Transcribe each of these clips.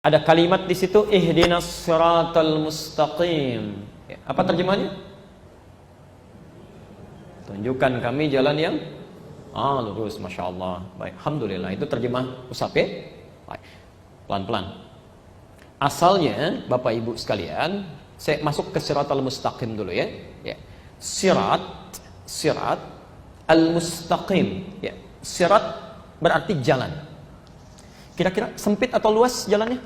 Ada kalimat di situ, ihdinas siratal mustaqim. Ya, apa terjemahannya? Tunjukkan kami jalan yang lurus. Masya Allah. Baik, alhamdulillah. Itu terjemah Ustaz ya. Baik. Pelan-pelan. Asalnya, Bapak Ibu sekalian, saya masuk ke siratal mustaqim dulu ya. Ya. Sirat al-mustaqim. Ya. Sirat berarti jalan. Kira-kira sempit atau luas jalannya?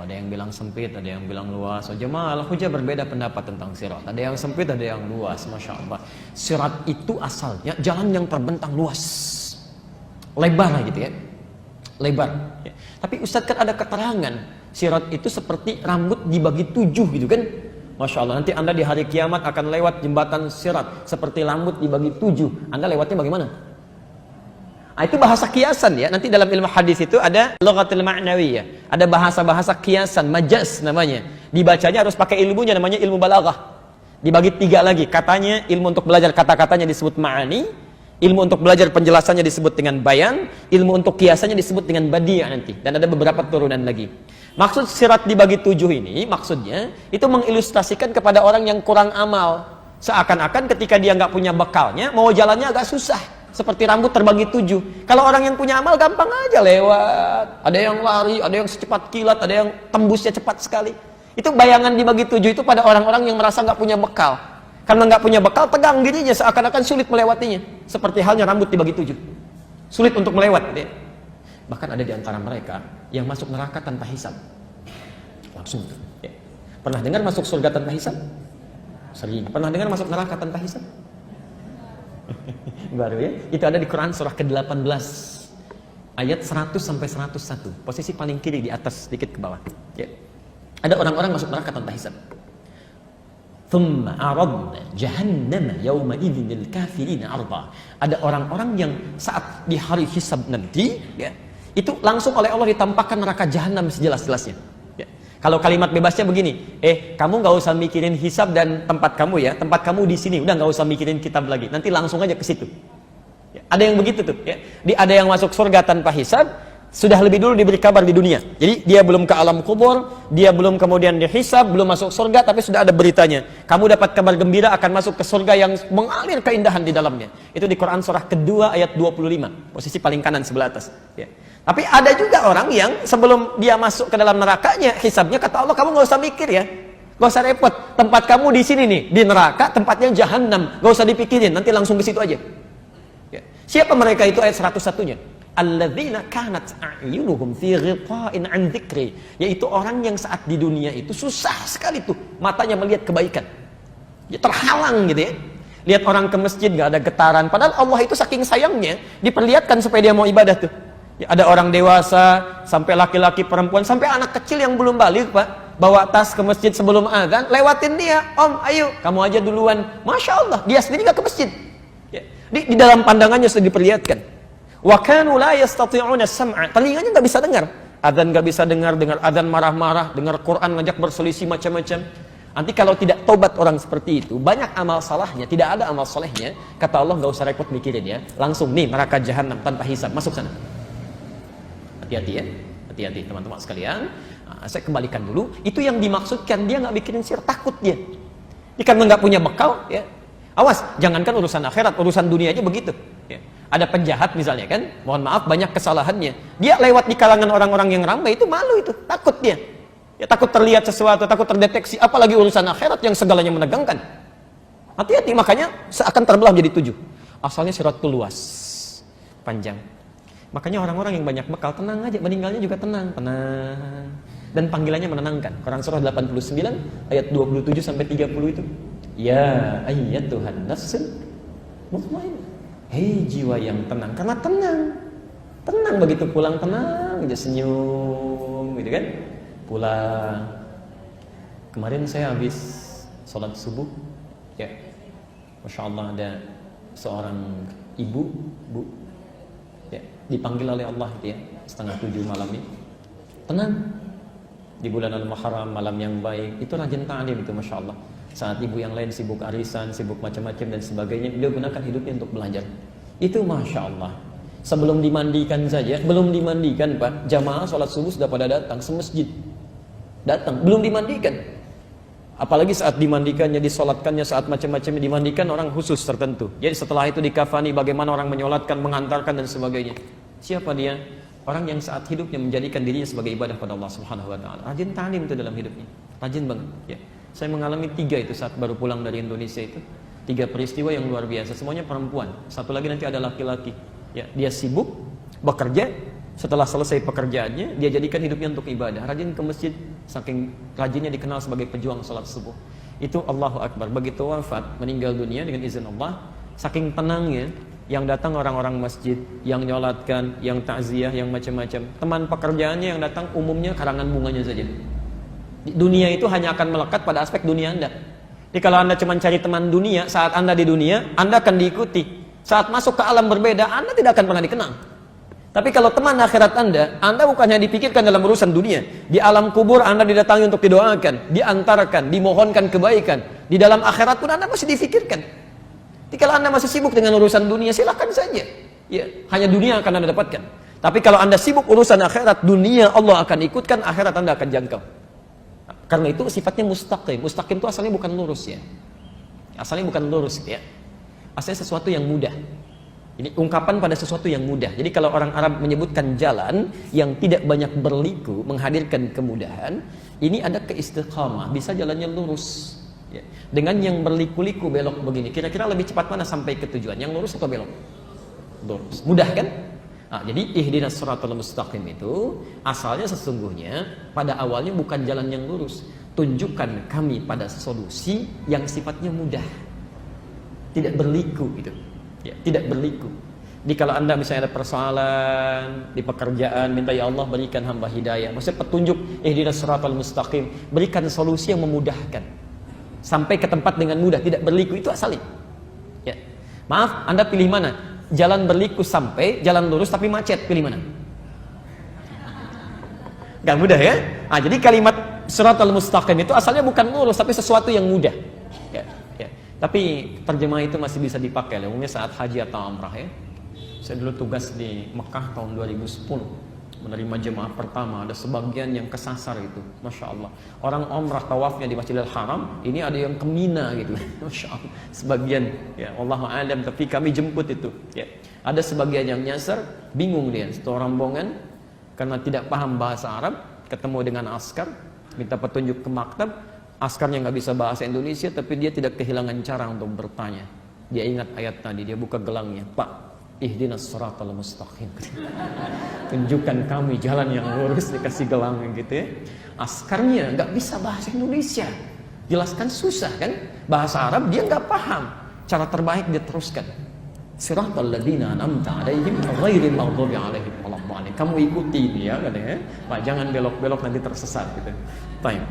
Ada yang bilang sempit, ada yang bilang luas. Jemaah Al-Hujah berbeda pendapat tentang sirat. Ada yang sempit, ada yang luas. Masya Allah. Sirat itu asalnya jalan yang terbentang luas, lebar gitu ya, lebar. Ya. Tapi Ustadz kan ada keterangan sirat itu seperti rambut dibagi 7 gitu kan? Masya Allah. Nanti Anda di hari kiamat akan lewat jembatan sirat seperti rambut dibagi 7. Anda lewatnya bagaimana? Itu bahasa kiasan ya. Nanti dalam ilmu hadis itu ada lughatul ma'nawiyah. Ada bahasa-bahasa kiasan, majaz namanya. Dibacanya harus pakai ilmunya, namanya ilmu balaghah. Dibagi 3 lagi. Katanya ilmu untuk belajar kata-katanya disebut ma'ani, ilmu untuk belajar penjelasannya disebut dengan bayan, ilmu untuk kiasannya disebut dengan badiah nanti. Dan ada beberapa turunan lagi. Maksud sirat dibagi 7 ini, maksudnya itu mengilustrasikan kepada orang yang kurang amal. Seakan-akan ketika dia nggak punya bekalnya, mau jalannya agak susah. Seperti rambut terbagi 7. Kalau orang yang punya amal gampang aja lewat. Ada yang lari, ada yang secepat kilat, ada yang tembusnya cepat sekali. Itu bayangan dibagi 7 itu pada orang-orang yang merasa nggak punya bekal. Karena nggak punya bekal, tegang dirinya, seakan-akan sulit melewatinya. Seperti halnya rambut dibagi 7. Sulit untuk melewat. Bahkan ada di antara mereka yang masuk neraka tanpa hisab. Langsung. Ya. Pernah dengar masuk surga tanpa hisab? Sering. Pernah dengar masuk neraka tanpa hisab? Baru ya. Itu ada di Quran surah ke-18 ayat 100 sampai 101. Posisi paling kiri di atas, sedikit ke bawah. Ya. Ada orang-orang masuk neraka tanpa hisab. Thumma aradna jahannama yawma idzin lil kafirina arda. Ada orang-orang yang saat di hari hisab nanti ya, itu langsung oleh Allah ditampakkan neraka jahanam sejelas-jelasnya. Ya. Kalau kalimat bebasnya begini, kamu nggak usah mikirin hisab dan tempat kamu ya, tempat kamu di sini, udah nggak usah mikirin kitab lagi, nanti langsung aja ke situ. Ya, ada yang begitu tuh, ya. Ada yang masuk surga tanpa hisab, sudah lebih dulu diberi kabar di dunia. Jadi dia belum ke alam kubur, dia belum kemudian dihisab, belum masuk surga, tapi sudah ada beritanya. Kamu dapat kabar gembira akan masuk ke surga yang mengalir keindahan di dalamnya. Itu di Quran surah kedua ayat 25, posisi paling kanan sebelah atas. Ya. Tapi ada juga orang yang sebelum dia masuk ke dalam nerakanya, hisabnya kata Allah, kamu nggak usah mikir ya, nggak usah repot. Tempat kamu di sini nih, di neraka, tempatnya jahanam, nggak usah dipikirin, nanti langsung ke situ aja. Ya. Siapa mereka itu ayat 101-nya? Alladzina kanat a'yunuhum fi ghita'in an dzikri, yaitu orang yang saat di dunia itu susah sekali tuh matanya melihat kebaikan. Ya, terhalang gitu ya. Lihat orang ke masjid nggak ada getaran, padahal Allah itu saking sayangnya diperlihatkan supaya dia mau ibadah tuh. Ya, ada orang dewasa, sampai laki-laki, perempuan, sampai anak kecil yang belum balik, Pak, bawa tas ke masjid sebelum azan, lewatin dia, Om, ayo, kamu aja duluan. Masya Allah, dia sendiri nggak ke masjid. Ya. Di dalam pandangannya sudah diperlihatkan. Wa kanu la yastati'una sam'a, telinganya nggak bisa dengar. Azan nggak bisa dengar azan marah-marah, dengar Quran ngajak berselisih macam-macam. Nanti kalau tidak tobat orang seperti itu, banyak amal salahnya, tidak ada amal solehnya, kata Allah nggak usah repot mikirin ya, langsung nih neraka jahanam tanpa hisab, masuk sana. Hati-hati ya, hati-hati teman-teman sekalian. Saya kembalikan dulu, itu yang dimaksudkan, dia nggak mikirin sirat, takut dia. Karena nggak punya bekal, ya. Awas, jangankan urusan akhirat, urusan dunia aja begitu. Ya. Ada penjahat misalnya kan, mohon maaf banyak kesalahannya. Dia lewat di kalangan orang-orang yang ramai itu malu itu, takut dia. Ya, takut terlihat sesuatu, takut terdeteksi, apalagi urusan akhirat yang segalanya menegangkan. Hati-hati, makanya seakan terbelah menjadi 7. Asalnya sirat itu luas, panjang. Makanya orang-orang yang banyak bekal tenang aja, meninggalnya juga tenang. Dan panggilannya menenangkan. Quran surah 89 ayat 27 sampai 30 itu. Ya ayyatuhan nafsul mutmainnah. Hei jiwa yang tenang, karena tenang. Tenang begitu pulang tenang aja, senyum gitu kan. Pulang. Kemarin saya habis sholat subuh ya. Masya Allah, ada seorang ibu, Bu, ya, dipanggil oleh Allah gitu ya, 6:30 malam ini. Tenang. Di bulan Al-Muharram, malam yang baik. Itu rajin ta'lim itu, Masya Allah. Saat ibu yang lain sibuk arisan, sibuk macam-macam dan sebagainya, beliau gunakan hidupnya untuk belajar. Itu Masya Allah. Sebelum dimandikan saja, belum dimandikan Pak, jamaah sholat subuh sudah pada datang semasjid. Datang, belum dimandikan. Apalagi saat dimandikannya, disolatkannya, saat macam-macamnya dimandikan orang khusus tertentu. Jadi setelah itu dikafani, bagaimana orang menyolatkan, mengantarkan dan sebagainya. Siapa dia? Orang yang saat hidupnya menjadikan dirinya sebagai ibadah pada Allah Subhanahu wa taala. Rajin talim itu dalam hidupnya. Rajin banget, ya. Saya mengalami 3 itu saat baru pulang dari Indonesia itu. 3 peristiwa yang luar biasa, semuanya perempuan. Satu lagi nanti ada laki-laki. Ya, dia sibuk bekerja, setelah selesai pekerjaannya dia jadikan hidupnya untuk ibadah, rajin ke masjid, saking rajinnya dikenal sebagai pejuang salat subuh. Itu Allahu Akbar, begitu wafat, meninggal dunia dengan izin Allah, saking tenangnya yang datang orang-orang masjid, yang nyolatkan, yang takziah, yang macam-macam. Teman pekerjaannya yang datang umumnya karangan bunganya saja. Dunia itu hanya akan melekat pada aspek dunia Anda. Jadi kalau Anda cuma cari teman dunia, saat Anda di dunia, Anda akan diikuti. Saat masuk ke alam berbeda, Anda tidak akan pernah dikenal. Tapi kalau teman akhirat Anda bukan hanya dipikirkan dalam urusan dunia. Di alam kubur Anda didatangi untuk didoakan, diantarkan, dimohonkan kebaikan. Di dalam akhirat pun Anda masih difikirkan. Jadi kalau Anda masih sibuk dengan urusan dunia, silakan saja. Ya, hanya dunia akan Anda dapatkan. Tapi kalau Anda sibuk urusan akhirat, dunia Allah akan ikutkan, akhirat Anda akan jangkau. Karena itu sifatnya mustaqim. Mustaqim itu asalnya bukan lurus ya. Asalnya bukan lurus ya. Asalnya sesuatu yang mudah. Ini ungkapan pada sesuatu yang mudah. Jadi kalau orang Arab menyebutkan jalan yang tidak banyak berliku, menghadirkan kemudahan, ini ada keistiqamah, bisa jalannya lurus. Ya. Dengan yang berliku-liku belok begini, kira-kira lebih cepat mana sampai ke tujuan? Yang lurus atau belok? Lurus. Mudah kan? Nah, jadi ihdinas shiratal mustaqim itu asalnya sesungguhnya pada awalnya bukan jalan yang lurus. Tunjukkan kami pada solusi yang sifatnya mudah, tidak berliku gitu. Ya, tidak berliku. Jadi kalau Anda misalnya ada persoalan di pekerjaan, minta ya Allah berikan hamba hidayah. Maksudnya petunjuk ihdinas shiratal mustaqim, berikan solusi yang memudahkan. Sampai ke tempat dengan mudah, tidak berliku, itu asalnya. Ya. Maaf, Anda pilih mana? Jalan berliku sampai, jalan lurus tapi macet, pilih mana? Gak mudah ya? Nah, jadi kalimat shiratal mustaqim itu asalnya bukan lurus tapi sesuatu yang mudah. Ya. Tapi terjemah itu masih bisa dipakai, umumnya saat haji atau umrah ya. Saya dulu tugas di Mekah tahun 2010, menerima jemaah pertama, ada sebagian yang kesasar itu, masya Allah. Orang umrah tawafnya di Masjidil Haram, ini ada yang ke Mina gitu, masya Allah. Sebagian, ya Allah alam, tapi kami jemput itu. Ya. Ada sebagian yang nyasar, bingung dia, satu rombongan karena tidak paham bahasa Arab, ketemu dengan askar, minta petunjuk ke maktab. Askarnya nggak bisa bahasa Indonesia, tapi dia tidak kehilangan cara untuk bertanya. Dia ingat ayat tadi, dia buka gelangnya, Pak, ihdinas shiratal mustaqim. Tunjukkan kami jalan yang lurus, dikasih gelang gitu ya. Askarnya nggak bisa bahasa Indonesia, jelaskan susah kan? Bahasa Arab dia nggak paham. Cara terbaik dia teruskan. Siratal ladzina an'amta 'alaihim ghairil maghdubi 'alaihim waladdallin. Kamu ikuti dia katanya, Pak, jangan belok-belok nanti tersesat gitu. Baik.